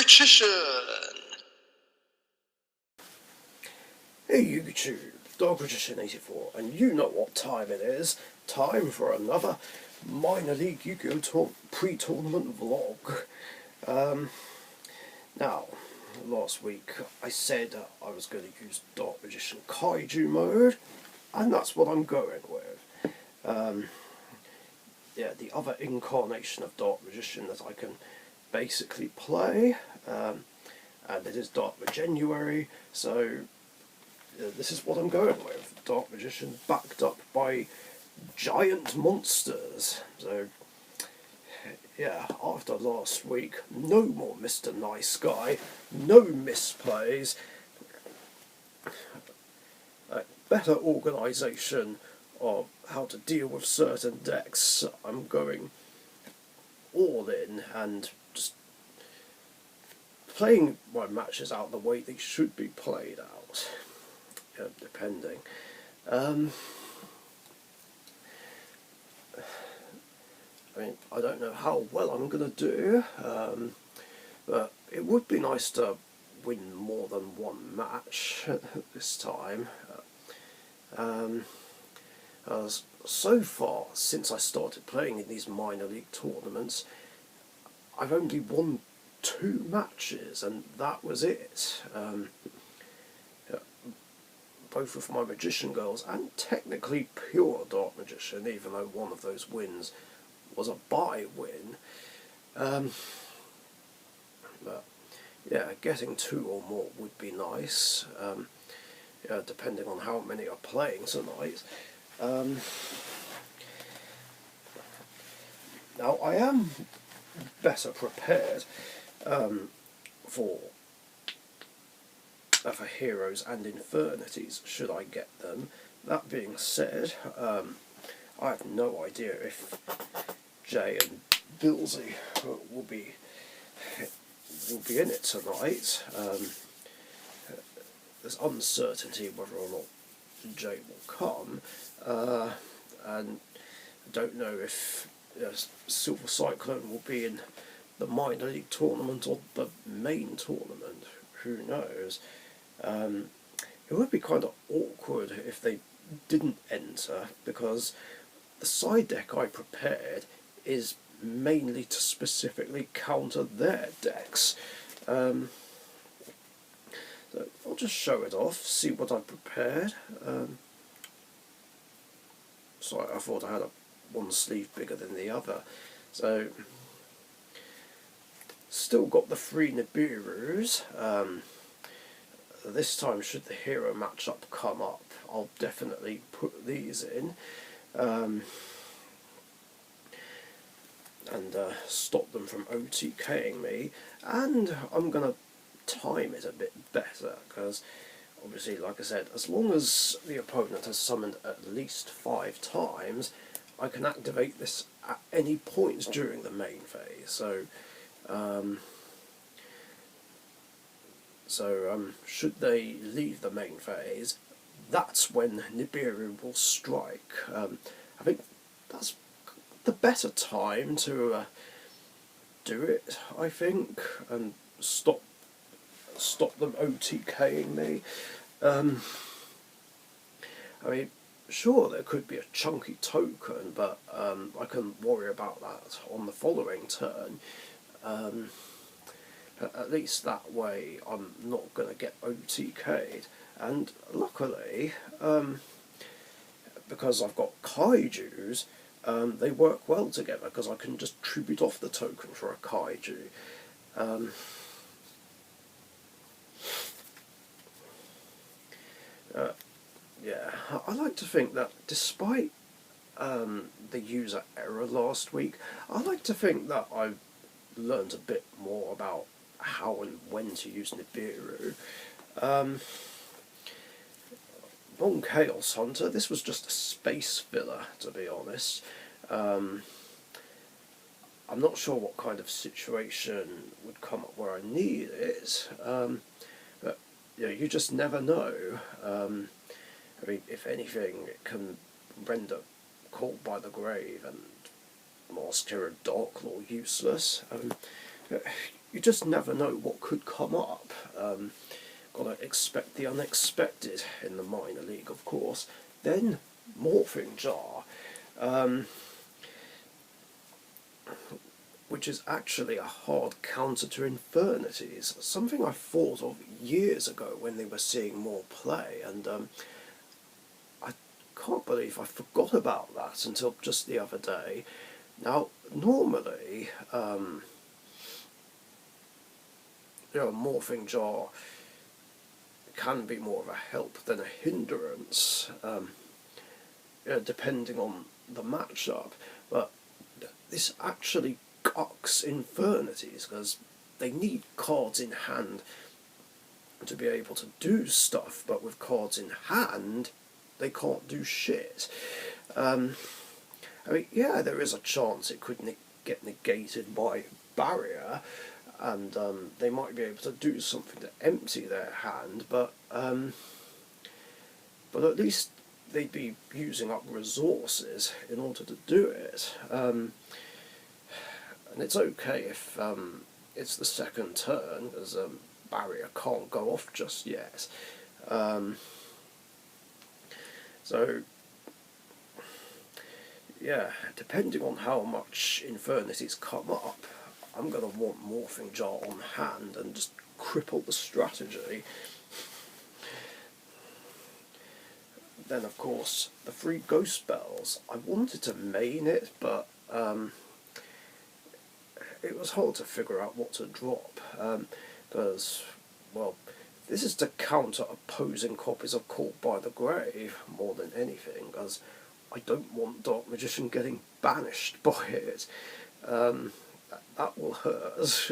Magician! Hey YouTube, Dark Magician 84, and you know what time it is. Time for another Minor League Yu-Gi-Oh! Pre-tournament vlog. Now, last week I said I was going to use Dark Magician Kaiju mode, and that's what I'm going with. Yeah, the other incarnation of Dark Magician that I can basically play, and it is Dark January, so this is what I'm going with. Dark Magician backed up by giant monsters. So, yeah, after last week, no more Mr. Nice Guy, no misplays, better organisation of how to deal with certain decks. I'm going all in and just playing my matches out the way they should be played out. Depending. I mean, I don't know how well I'm going to do, but it would be nice to win more than one match this time. So far, since I started playing in these minor league tournaments, I've only won 2 matches, and that was it. Both with my Magician Girls and technically pure Dark Magician, even though one of those wins was a bye win. But yeah, getting 2 or more would be nice, depending on how many are playing tonight. Now, I am better prepared for Heroes and Infernities, should I get them. That being said, I have no idea if Jay and Billsy will be in it tonight. There's uncertainty whether or not Jay will come, and I don't know if Silver Cyclone will be in the minor league tournament or the main tournament. Who knows? It would be kind of awkward if they didn't enter, because the side deck I prepared is mainly to specifically counter their decks. So I'll just show it off, see what I prepared. Sorry, I thought I had one sleeve bigger than the other. So, still got the 3 Nibiru's. This time, should the hero matchup come up, I'll definitely put these in, and stop them from OTKing me. And I'm going to time it a bit better, because obviously, like I said, as long as the opponent has summoned at least 5 times, I can activate this at any point during the main phase. So, should they leave the main phase, that's when Nibiru will strike. I think that's the better time to do it, I think, and stop them OTKing me. I mean, sure, there could be a chunky token, but I can worry about that on the following turn. At least that way I'm not going to get OTK'd. And luckily, because I've got Kaijus, they work well together, because I can just tribute off the token for a Kaiju. Yeah, I like to think that despite the user error last week, I like to think that I've learned a bit more about how and when to use Nibiru. On Chaos Hunter, this was just a space filler, to be honest. I'm not sure what kind of situation would come up where I need it, but you just never know. I mean, if anything, it can render Caught by the Grave and Mask Hero Dark Law useless. you just never know what could come up. Gotta expect the unexpected in the minor league, of course. Then Morphing Jar, which is actually a hard counter to Infernities, something I thought of years ago when they were seeing more play, and I can't believe I forgot about that until just the other day. Now, normally, Morphing Jar can be more of a help than a hindrance, depending on the matchup, but this actually cucks Infernities, because they need cards in hand to be able to do stuff, but with cards in hand, they can't do shit. I mean, yeah, there is a chance it could get negated by Barrier, and they might be able to do something to empty their hand, but at least they'd be using up resources in order to do it. And it's okay if it's the second turn, because Barrier can't go off just yet. So, yeah, depending on how much Infernities come up, I'm going to want Morphing Jar on hand and just cripple the strategy. Then, of course, the 3 Ghost Spells. I wanted to main it, but it was hard to figure out what to drop, because, well, this is to counter opposing copies of Caught by the Grave more than anything, because I don't want Dark Magician getting banished by it. That will hurt.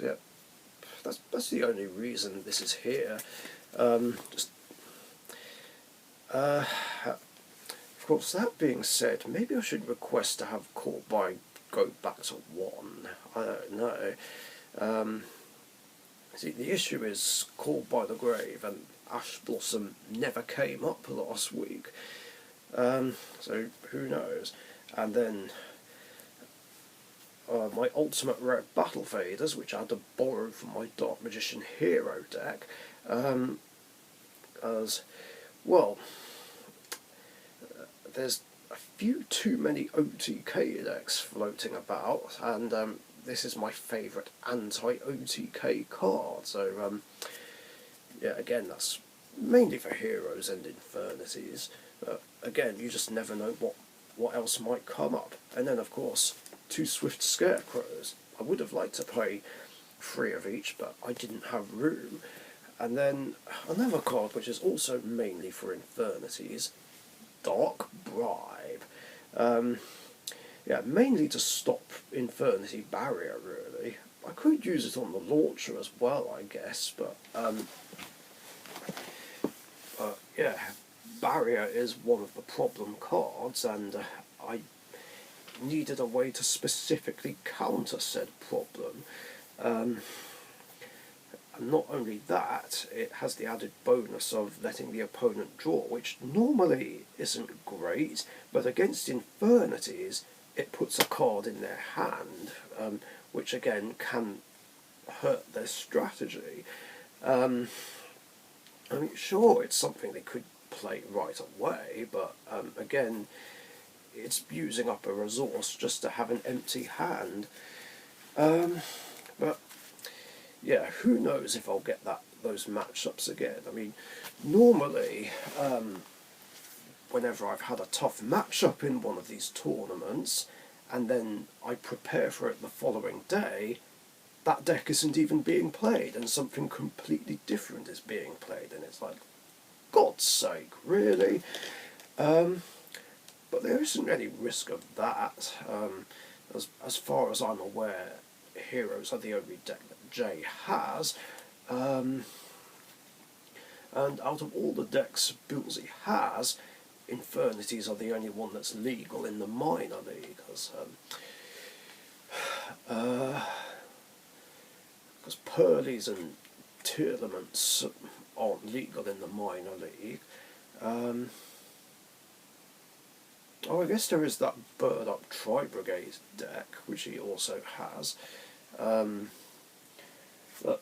Yeah, that's the only reason this is here. Of course, that being said, maybe I should request to have Caught by go back to 1. I don't know. See, the issue is Caught by the Grave and Ash Blossom never came up last week. So who knows? And then my ultimate rare Battle Faders, which I had to borrow from my Dark Magician Hero deck, as well, there's a few too many OTK decks floating about, and this is my favourite anti-OTK card, so yeah, again, that's mainly for Heroes and Infernities, but again, you just never know what else might come up. And then, of course, 2 Swift Scarecrows. I would have liked to play 3 of each, but I didn't have room. And then another card which is also mainly for Infernities, Dark Bribe. Yeah, mainly to stop Infernity Barrier, really. I could use it on the launcher as well, I guess, but yeah, Barrier is one of the problem cards, and I needed a way to specifically counter said problem. And not only that, it has the added bonus of letting the opponent draw, which normally isn't great, but against Infernities, it puts a card in their hand, which again can hurt their strategy. I mean, sure, it's something they could play right away, but again, it's using up a resource just to have an empty hand. But yeah, who knows if I'll get those matchups again. I mean, normally, whenever I've had a tough matchup in one of these tournaments, and then I prepare for it the following day, that deck isn't even being played, and something completely different is being played, and it's like, God's sake, really? But there isn't any risk of that. As far as I'm aware, Heroes are the only deck that Jay has, and out of all the decks Billsy has, Infernities are the only one that's legal in the minor league, because Pearlies and Tearlaments aren't legal in the minor league. Oh, I guess there is that Bird Up Tri-Brigade deck, which he also has. But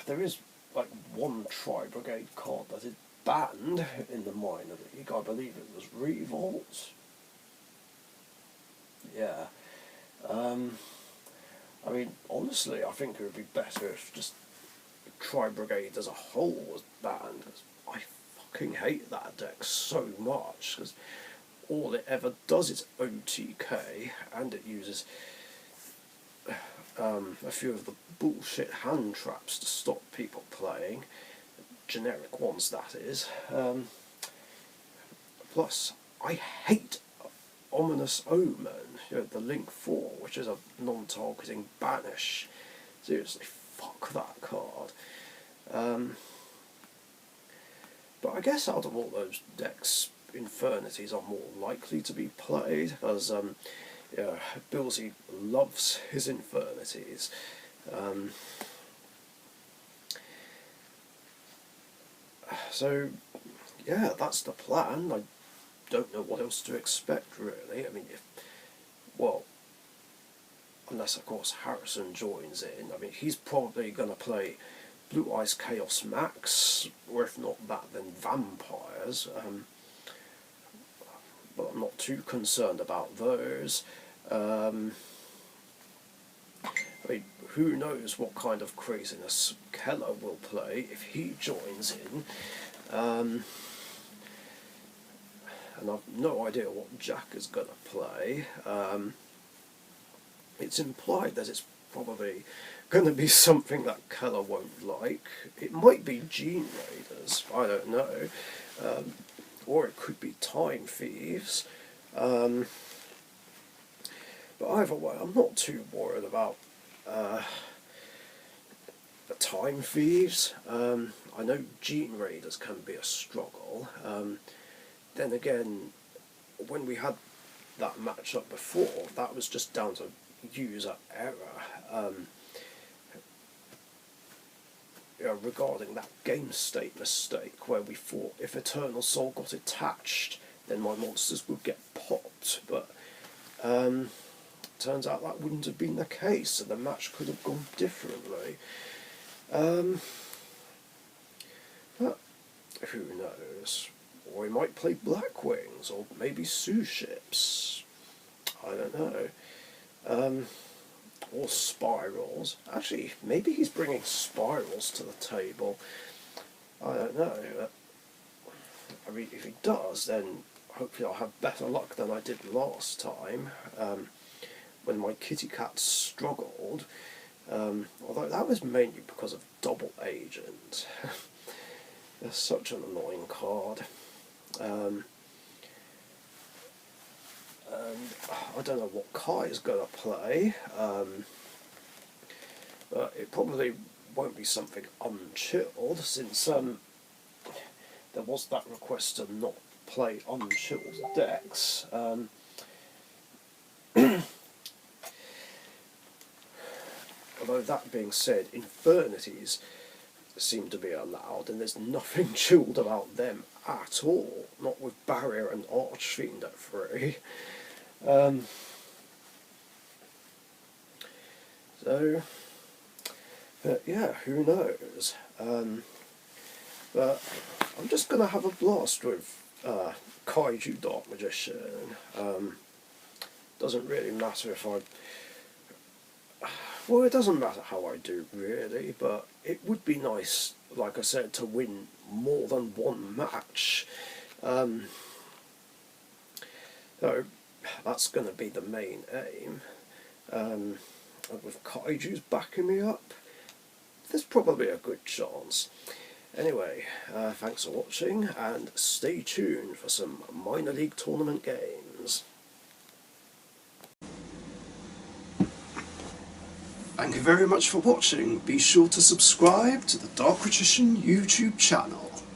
there is like one Tri-Brigade card that is banned in the minor league. I believe it was Revolt. Yeah. I mean, honestly, I think it would be better if just Tri-Brigade as a whole was banned. 'Cause I fucking hate that deck so much, because all it ever does is OTK, and it uses a few of the bullshit hand traps to stop people playing. Generic ones, that is. Plus, I hate Ominous Omen, the Link 4, which is a non-targeting banish. Seriously, fuck that card. But I guess out of all those decks, Infernities are more likely to be played, because Billsy loves his Infernities. So, yeah, that's the plan. I don't know what else to expect, really. I mean, unless, of course, Harrison joins in. I mean, he's probably going to play Blue Eyes Chaos Max, or if not that, then Vampires. But I'm not too concerned about those. I mean, who knows what kind of craziness Keller will play if he joins in. And I've no idea what Jack is going to play. It's implied that it's probably going to be something that Keller won't like. It might be Gene Raiders, I don't know. Or it could be Time Thieves. But either way, I'm not too worried about the Time Thieves. I know Gene Raiders can be a struggle. Then again, when we had that matchup before, that was just down to user error. Regarding that game state mistake where we thought if Eternal Soul got attached, then my monsters would get popped, but turns out that wouldn't have been the case, so the match could have gone differently. But who knows? Or he might play Blackwings, or maybe Sue Ships. I don't know. Or Spirals. Actually, maybe he's bringing Spirals to the table. I don't know. I mean, if he does, then hopefully I'll have better luck than I did last time, when my kitty cat struggled. Although that was mainly because of Double Agent. That's such an annoying card. And I don't know what Kai is going to play, but it probably won't be something unchilled, since there was that request to not play unchilled decks. Although that being said, Infernities seem to be allowed, and there's nothing chilled about them at all, not with Barrier and Archfiend at 3. But yeah, who knows? But I'm just going to have a blast with Kaiju Dark Magician. Doesn't really matter if I... Well, it doesn't matter how I do, really, but it would be nice, like I said, to win more than one match. So that's going to be the main aim. And with Kaiju's backing me up, there's probably a good chance. Anyway, thanks for watching, and stay tuned for some minor league tournament games. Thank you very much for watching. Be sure to subscribe to the Dark Magician YouTube channel.